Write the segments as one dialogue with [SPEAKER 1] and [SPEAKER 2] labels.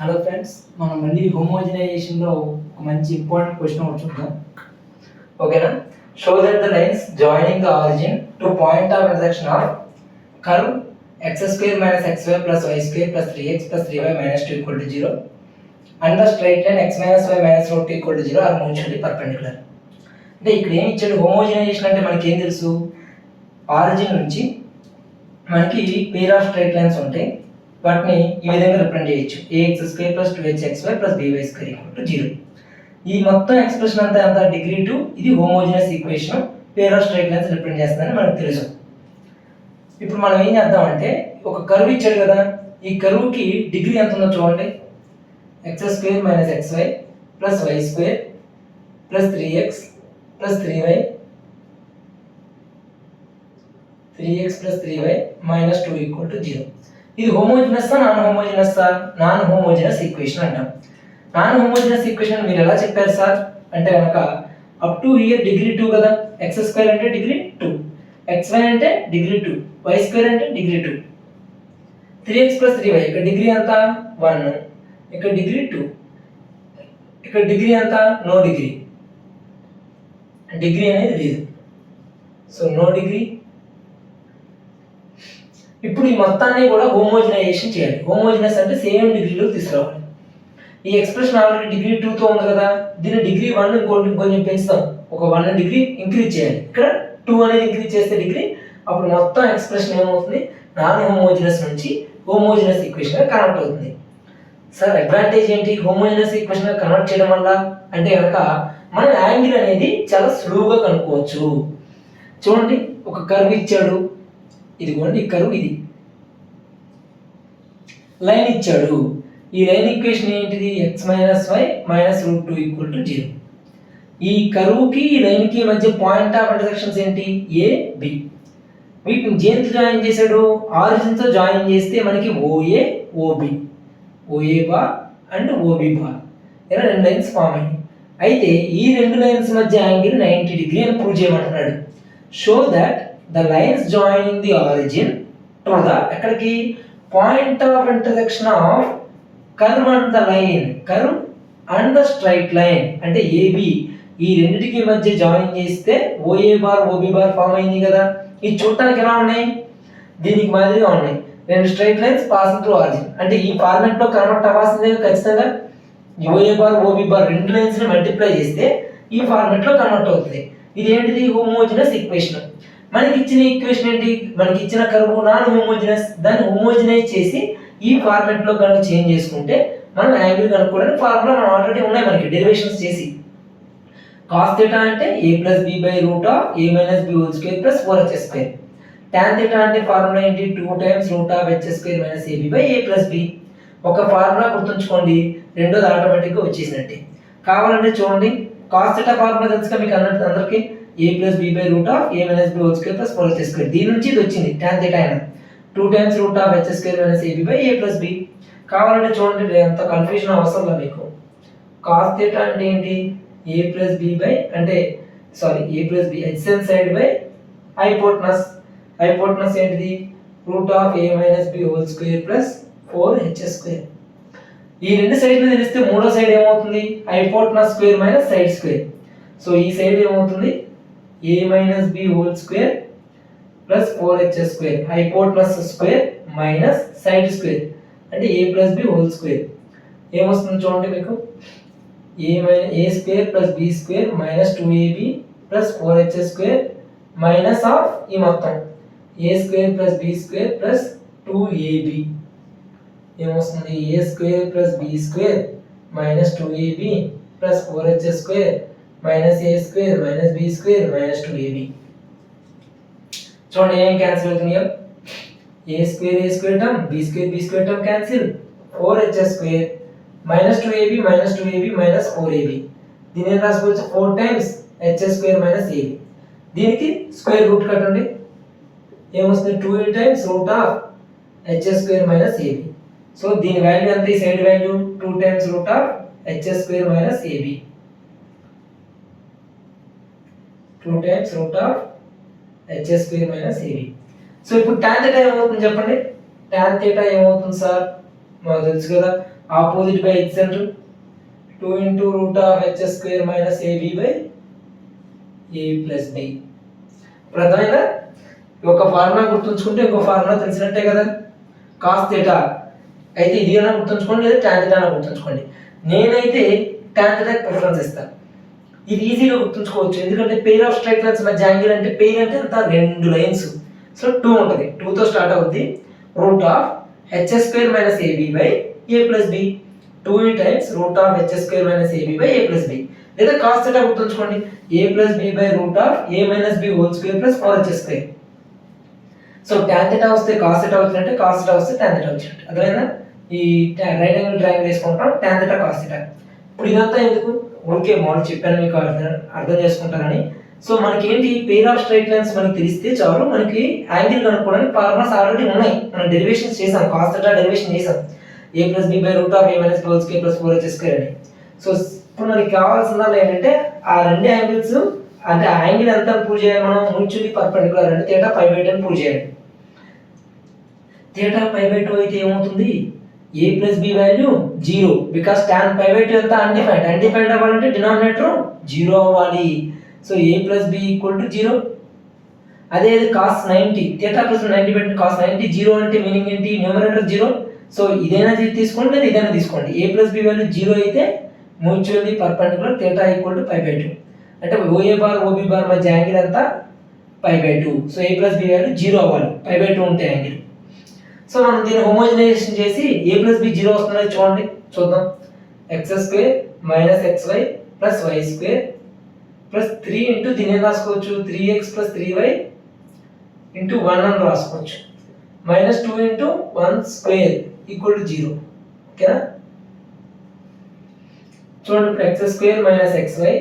[SPEAKER 1] Hello friends, మనం మళ్ళీ హోమోజనైజేషన్లో ఒక మంచి ఇంపార్టెంట్ క్వశ్చన్ ఒకటి చూద్దాం. ఓకేనా? Show that the lines joining the origin to point of intersection of curve x² - xy + y² + 3x + 3y - 2 = 0 and the straight line x - y - √2 = 0 are mutually perpendicular. అంటే ఇక్కడ ఏమి ఇచ్చాడు? హోమోజనైజేషన్ అంటే మనకి ఏం తెలుసు? ఆరిజిన్ నుంచి మనకి పేర్ ఆఫ్ స్ట్రైట్ లైన్స్ ఉంటాయి. వాటిని ఈ విధంగా రిప్రజెంట్ చేయొచ్చు. ax² + 2hxy + by² = 0. ఈ మొత్తం ఎక్స్ప్రెషన్ అంతా ఎంత? డిగ్రీ 2. ఇది homogeneous equation pair of straight lines represent చేస్తుందని మనకు తెలుసు. ఇప్పుడు మనం ఏం చేద్దామంటే ఒక కర్వ్ ఇచ్చాడు కదా, ఈ కర్వ్కి డిగ్రీ ఎంత ఉందో చూడండి. x² - xy + y² + 3x + 3y 3x + 3y - 2 = 0. ఇది హోమోజనస్ నాన్ హోమోజనస్? నాన్ హోమోజనస్ ఈక్వేషన్ అంటాం. నాన్ హోమోజనస్ ఈక్వేషన్ మీరు ఎలా చెప్పారు సార్ అంటే కనుక అప్ టు హియర్ డిగ్రీ 2 కదా. x² అంటే డిగ్రీ 2, xy అంటే డిగ్రీ 2, y² అంటే డిగ్రీ 2, 3x + 3y ఇక్కడ డిగ్రీ ఎంత? 1, ఇక్కడ డిగ్రీ 2, ఇక్కడ డిగ్రీ ఎంత? నో డిగ్రీ, డిగ్రీ అనేది లేదు. So no degree. ఇప్పుడు ఈ మొత్తాన్ని కూడా హోమోజనైజేషన్ చేయాలి. హోమోజనస్ అంటే సేమ్ డిగ్రీలో తీసుకురావాలి. ఈ ఎక్స్ప్రెషన్ ఆల్రెడీ డిగ్రీ 2తో ఉంది కదా, దీన్ని డిగ్రీ 1 ఇంకొంచెం పెంచుతాం, ఒక 1 డిగ్రీ ఇంక్రీజ్ చేయాలి. ఇక్కడ 2 అనేది ఇంక్రీజ్ చేస్తే డిగ్రీ, అప్పుడు మొత్తం ఎక్స్ప్రెషన్ ఏమవుతుంది? నాన్ హోమోజనస్ నుంచి హోమోజనస్ ఈక్వేషన్గా కన్వర్ట్ అవుతుంది. సార్ అడ్వాంటేజ్ ఏంటి హోమోజనస్ ఈక్వేషన్గా కన్వర్ట్ చేయడం వల్ల అంటే కనుక మనం యాంగిల్ అనేది చాలా సులువుగా కనుక్కోవచ్చు. చూడండి, ఒక కర్వ్ ఇచ్చాడు, ఇదిగోండి ఈ కర్వ్, ఇది లైన్ ఇచ్చాడు. ఈ లైన్ ఈక్వేషన్ ఏంటిది? x - y - √2 = 0. ఈ కర్వ్కి ఈ లైన్కి మధ్య పాయింట్ ఆఫ్ ఇంటర్సెక్షన్స్ ఏంటి? a b. వీటిని దేనితో జాయిన్ చేశాడు? ఆరిజిన్తో జాయిన్ చేస్తే మనకి OA OB, OA bar and OB bar ఇలా రెండు లైన్స్ ఫామ్ అయ్యాయి. అయితే ఈ రెండు లైన్స్ మధ్య యాంగిల్ 90 డిగ్రీ అని ప్రూవ్ చేయమంటున్నాడు. Show that the lines joining the origin to the ఎక్కడికి point of intersection of curve and the line, curve and the straight line అంటే AB, ఈ రెండిటికి మధ్య జాయిన్ చేస్తే OA bar OB bar form అయింది కదా. ఇది చూడటానికి ఎలా ఉన్నాయి? దీనికి మాదిరిగా ఉన్నాయి. రెండు straight lines passing through origin అంటే ఈ ఫార్మాట్ లో కన్వర్ట్ అవ్వాల్సిందే ఖచ్చితంగా. OA బార్ OB బార్ రెండు లైన్స్ ని మల్టిప్లై చేస్తే ఈ ఫార్మాట్ లో కన్వర్ట్ అవుతుంది. ఇది ఏంటిది? హోమోజనస్ ఈక్వేషన్. మనకి ఇచ్చిన ఈక్వేషన్ ఏంటి? మనకి ఇచ్చిన కర్వ్ నాన్ హోమోజనస్, దాన్ని హోమోజనైజ్ చేసి ఈ ఫార్మాట్ లో కనుక చేంజ్ చేసుకుంటే మనం యాంగిల్ కనుక్కోవడానికి ఫార్ములా మనం ఆల్రెడీ ఉన్నాయి మనకి డెరివేషన్స్ చేసి. cos θ అంటే a + b / √a - b² + 4h². tan θ అంటే ఫార్ములా ఏంటి? 2 times √h² - ab / a + b. ఒక ఫార్ములా గుర్తుంచుకోండి, రెండోది ఆటోమేటిక్ గా వచ్చేసినట్టే. కావాలంటే చూడండి, cos θ ఫార్ములా తెలుసుగా మీకు అందరికీ, a + b / √a - b² + 4h². దీని నుంచి ఇది వచ్చింది tan θ అయినా 2 times √h² - ab / a + b. కావాలంటే చూడండి, ఎంత కన్ఫ్యూజన్ అవసరం లేదు మీకు. cos θ అంటే ఏంటి? a + b అంటే a + b adjacent side by hypotenuse. Hypotenuse ఏంటిది? √a - b² + 4h². ఈ రెండు సైడ్లు తెలిస్తే మూడో సైడ్ ఏమవుతుంది? Hypotenuse square minus side square. So ఈ సైడ్ ఏమవుతుంది? a - b² + 4h², hypotenuse square minus side square అంటే a + b² ఏమొస్తుంది చూడండి మీకు, a² + b² - 2ab + 4h² minus of ఈ మొత్తం a² + b² + 2ab ఏమొస్తుంది? a² + b² - 2ab + 4h² - a² - b² - 2ab. చూడండి ఏం క్యాన్సిల్ అవుతున్నాయో, a² term, b² term cancel, 4h² - 2ab - 2ab - 4ab. దీని ఏం రాసుకోవచ్చు? 4 times h² - ab. దీనికి స్క్వేర్ రూట్ కట్టండి, ఏమొస్తుంది? 2 times √h² - ab. సో దీని వాల్యూ ఎంత? ఈ side value 2 times √h² - ab, 2 times √h² - ab. So ఇప్పుడు tan θ ఏమవుతుంది చెప్పండి? tan θ ఏమవుతుంది సార్? మాకు తెలుసు కదా, opposite by H centre 2 into root of h square minus ab by a plus b. ఇప్పుడు అర్థమైందా? ఒక ఫార్ములా గుర్తుంచుకుంటే ఇంకో ఫార్ములా తెలిసినట్టే కదా. కాస్ థీటా అయితే ఇది అయినా గుర్తుంచుకోండి, లేదా tan థీటా అయినా గుర్తుంచుకోండి. నేనైతే tan థీటాకి ప్రిఫరెన్స్ ఇస్తాను. ఇది ఈజీగా గుర్తుంచుకోవచ్చు, ఎందుకంటే పెయిర్ ఆఫ్ స్ట్రైట్ లైన్స్ మధ్య యాంగిల్ అంటే పెయిర్ అంటే అంత రెండు లైన్స్. సో 2 ఉంటుంది, 2తో స్టార్ట్ అవుద్ది. Root of H square minus A B by A plus B, 2 times root of h square minus ab by a plus b. లేదా cos theta గుర్తుంచుకోండి, a plus b by root of a minus b whole square plus 4h square. So tan theta వస్తే cos theta వచ్చినట్టే, cos theta వస్తే tan theta వచ్చినట్టు. అర్థమైందా? ఈ right angle triangle వేసుకుంటాం, tan theta cos theta. ఇప్పుడు ఇదంతా ఎందుకు? ఓకే మోడల్ చెప్పాను మీకు అర్థం చేసుకుంటారని. సో మనకి ఏంటి, పెయిర్ ఆఫ్ స్ట్రైట్ లైన్స్ మనకి తెలిస్తే చాలు, మనకి యాంగిల్ కనుక్కోవడానికి ఫార్ములాస్ ఆల్రెడీ ఉన్నాయి. మనం డెరివేషన్స్ చేసాం, cos theta డెరివేషన్ చేసాం, a plus b by root of a minus b whole square plus 4h square అని. సో ఇప్పుడు మనకి కావాల్సిందల్లా ఏంటంటే ఆ రెండు యాంగిల్స్, అంటే ఆ యాంగిల్ ఎంత ప్రూవ్ చేయాలి మనం, మ్యూచువల్లీ పర్పెండిక్యులర్ అంటే θ π/2 అని ప్రూవ్ చేయాలి. θ π/2 అయితే ఏమవుతుంది, a plus b value 0, because tan π/2 ఎంత అన్డిఫైన్డ్, అన్డిఫైన్డ్ అవ్వాలంటే డినామినేటర్ 0 అవ్వాలి. So a plus b equal to 0. అదే cos 90, θ plus 90 పెట్టి cos 90 0 అంటే మీనింగ్ ఏంటి, న్యూమరేటర్ 0. సో ఇదైనా తీసుకోండి, లేదా ఇదైనా తీసుకోండి. a plus b వాల్యూ 0 అయితే మ్యూచువల్లీ పర్పెండిక్యులర్ θ ఈక్వల్ టు π/2, అంటే OA బార్ OB బార్ మధ్య యాంగిల్ అంతా π/2. So a plus b value 0 అవ్వాలి, π/2 ఉంటే యాంగిల్. సో మనం దీన్ని హోమోజనైజేషన్ చేసి a plus b 0 వస్తుందో చూద్దాం. x square minus xy plus y square plus 3 into దీన్ని ఏం రాసుకోవచ్చు, 3x ప్లస్ 3y ఇంటూ 1 అని రాసుకోవచ్చు, minus 2 into 1 square equal to 0. ఓకేనా? చూడండి ఇప్పుడు x square minus xy.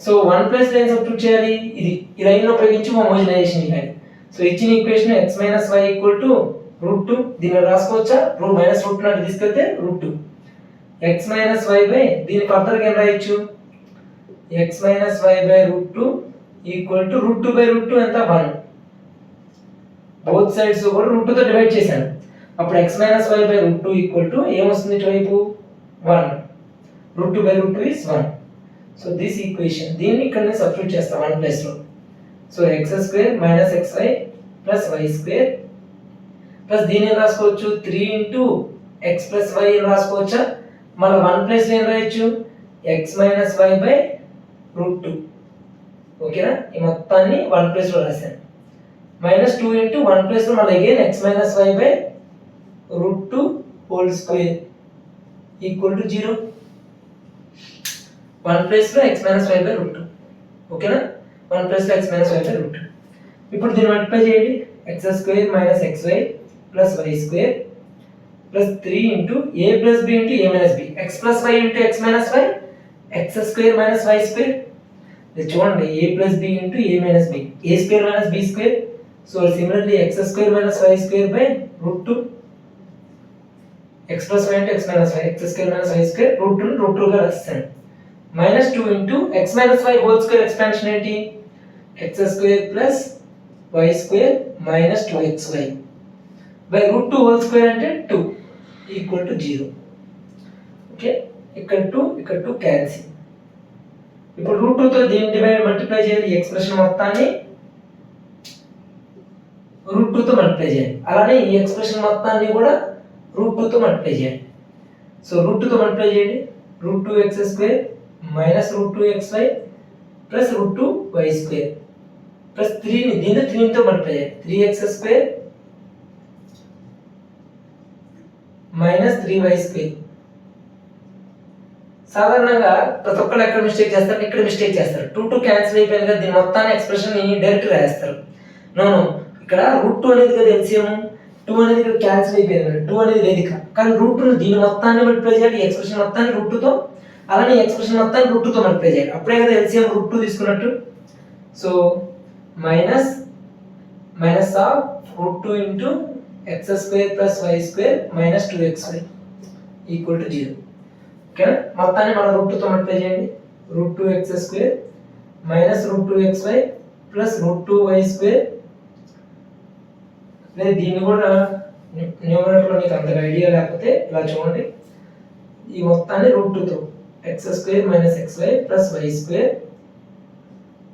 [SPEAKER 1] So 1 plus line substitute చేయాలి, ఇది ఈ లైన్ ఉపయోగించి హోమోజనైజేషన్ చేయాలి. సో ఇచ్చిన equation x minus y equal to √2, దీన్ని రాసుకోవచ్చా, మైనస్ √2 అంటే తీసుకెళ్తే √2 x మైనస్ y బై, దీన్ని ఫర్దర్గా ఏం రాయొచ్చు, x minus y by √2 equal to √2 by √2 ఎంత 1. బోత్ సైడ్స్ కూడా √2 తో డివైడ్ చేశాను. అప్పుడు x minus y by √2 equal to ఏమొస్తుంది ఇటువైపు 1, √2 by √2 is 1. So this equation, దీన్ని ఇక్కడ నేను సబ్స్టిట్యూట్ చేస్తాను 1 ప్లస్ లో. So x square minus xy plus y square plus దీన్ని ఏం రాసుకోవచ్చు, 3 ఇంటూ x ప్లస్ y అని రాసుకోవచ్చా, మళ్ళీ 1 ప్లస్ ఏం రాయొచ్చు, x మైనస్ y బై √2. ఓకేనా? ఈ మొత్తాన్ని 1 ప్లస్ లో రాశాను, మైనస్ 2 ఇంటూ 1 ప్లస్ లో మళ్ళీ again x minus y by √2 whole square equal to 0. 1 plus లో x మైనస్ y బై √2. ఓకేనా? 1 ప్లస్ లో x మైనస్ y బై √2. ఇప్పుడు దీన్ని మల్టిప్లై చేయండి, x square minus xy plus y square plus 3 into a plus b into a minus b, x plus y into x minus y, x square minus y square. ఇది చూడండి a plus b into a minus b, a square minus b square. So similarly x square minus y square by √2, x plus y into x minus y, x square minus y square √2 √2 గా రాస్తాను, minus 2 into x minus y whole square expansion ఏంటి, x square plus y square minus 2xy by √2 whole square అంటే 2 equal to 0. Okay, ఇక్కడ 2 cancel. ఇప్పుడు √2 తో దీన్ని divide multiply చేయాలి, ఈ ఎక్స్ప్రెషన్ మొత్తాన్ని √2 తో మల్టిప్లై చేయాలి. అలానే ఈ ఎక్స్ప్రెషన్ మొత్తాన్ని కూడా √2 తో మల్టిప్లై చేయాలి. సో √2 తో మల్టిప్లై చేయండి, √2x square minus √2xy plus √2y square plus 3 ని దీన్ని 3 తో మల్టిప్లై చేయాలి, 3x square minus 3y square. సాధారణంగా ప్రతి ఒక్కరు ఎక్కడ మిస్టేక్ చేస్తారు, ఇక్కడ మిస్టేక్ చేస్తారు. 2 క్యాన్సిల్ అయిపోయింది కదా, దీని మొత్తాన్ని ఎక్స్ప్రెషన్ ని డైరెక్ట్ రాస్తారు. నో ఇక్కడ √2 అనేది కదా ఎల్సిఎం, 2 అనేది ఇక్కడ క్యాన్సిల్ అయిపోయింది, 2 అనేది లేదు ఇక్కడ. కానీ √2 దీని మొత్తాన్ని మల్టిప్లై చేయాలి, ఈ ఎక్స్ప్రెషన్ మొత్తాన్ని √2 తో, అలానే ఈ ఎక్స్ప్రెషన్ మొత్తాన్ని √2 తో మల్టిప్లై చేయాలి, అప్పుడే కదా ఎల్సిఎం √2 తీసుకున్నట్టు. So minus of √2 into x square plus y square minus 2xy equal to 0. Okay, మొత్తాన్ని మనం √2 తో మల్టిప్లై చేయండి, √2x square minus √2xy plus √2y square. లేదా దీన్ని కూడా న్యూమరేటర్ లో మీకు అంతగా ఐడియా లేకపోతే ఇలా చూడండి, ఈ మొత్తాన్ని రూట్ 2తో X square minus X Y plus Y square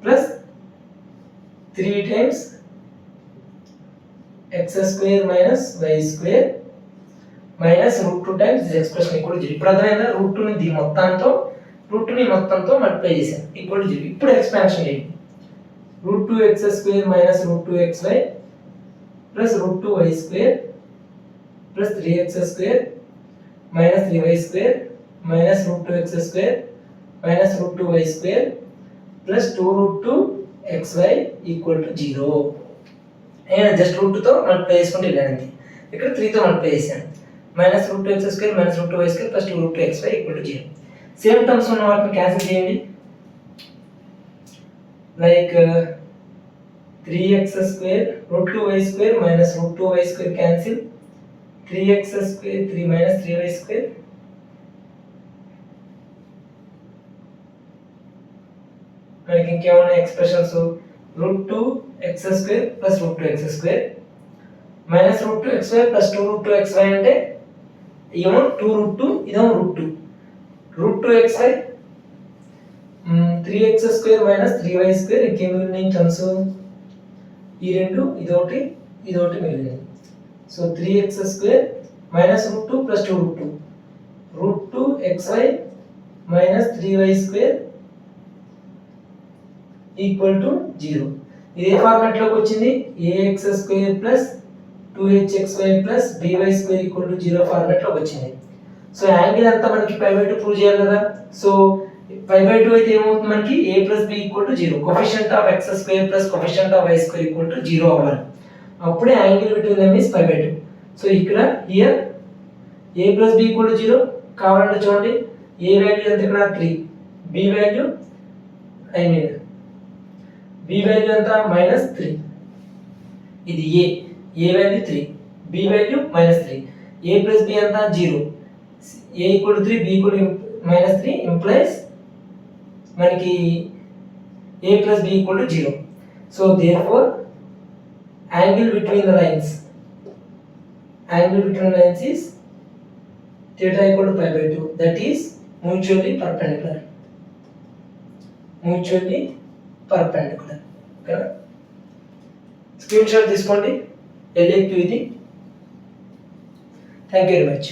[SPEAKER 1] plus 3 times X square minus Y square minus root 2 times this expression equal to 0. ఇప్పుడు అర్థమైందా? రూట్ 2ని దీని మొత్తంతో రూట్ 2ని మొత్తంతో మల్టిప్లై చేశాను ఈక్వల్ టు 0. ఇప్పుడు ఎక్స్పాన్షన్ చేయండి. Root 2 X square minus root 2 X Y plus root 2 Y square plus 3 X square minus 3 Y square minus root 2 X square minus root 2 Y square plus 2 root 2 X Y equal to 0. నేను just root 2తో multiply చేసుకుంటూ వెళ్ళానండి. ఇక్కడ 3తో multiply చేశాను. Minus root 2 X square minus root 2 Y square plus 2 root 2 X Y equal to 0. Same terms ఉన్న వాటిని cancel చేయండి. Like 3x square root 2y square minus root 2y square cancel. 3x square 3 minus 3y square మనకి ఇంకేమైనా expressions root 2x square plus root 2x square minus root 2xy plus 2 root 2xy అంటే ఏమో 2 root 2 ఇదేమో root 2 root 2xy 3x square minus 3y square ఇంకేం మిగిలినాయి terms ఈ రెండు ఇదొకటి మిగిలింది. So 3x square minus root 2 plus 2 root 2 root 2 xy minus 3y square equal to 0. ఇదే format లోకి వచ్చింది. ax square plus 2hxy plus by square equal to 0 format లోకి వచ్చింది. సో యాంగిల్ అంతా మనకి π బై 2 ప్రూవ్ చేయాలి కదా. సో π బై 2 అయితే ఏమవుతుంది మనకి a plus b equal to 0. Coefficient of x square plus coefficient of y square equal to 0 అవ్వాలి. అప్పుడే angle between them is π by 2. So ఇక్కడ here a plus b equal to 0 కావాలంటే చూడండి a వాల్యూ ఎంత ఇక్కడ 3, b వాల్యూ b వాల్యూ ఎంత -3. ఇది a value 3, b value -3. a plus b ఎంత 0. a equal to 3, b equal to -3 implies మనకి a plus b equal to 0. So therefore angle between the lines is theta equal to π by 2, that is mutually perpendicular. ఓకేనా? Screen shot తీసుకోండి. LAQ ఇది. Thank you very much.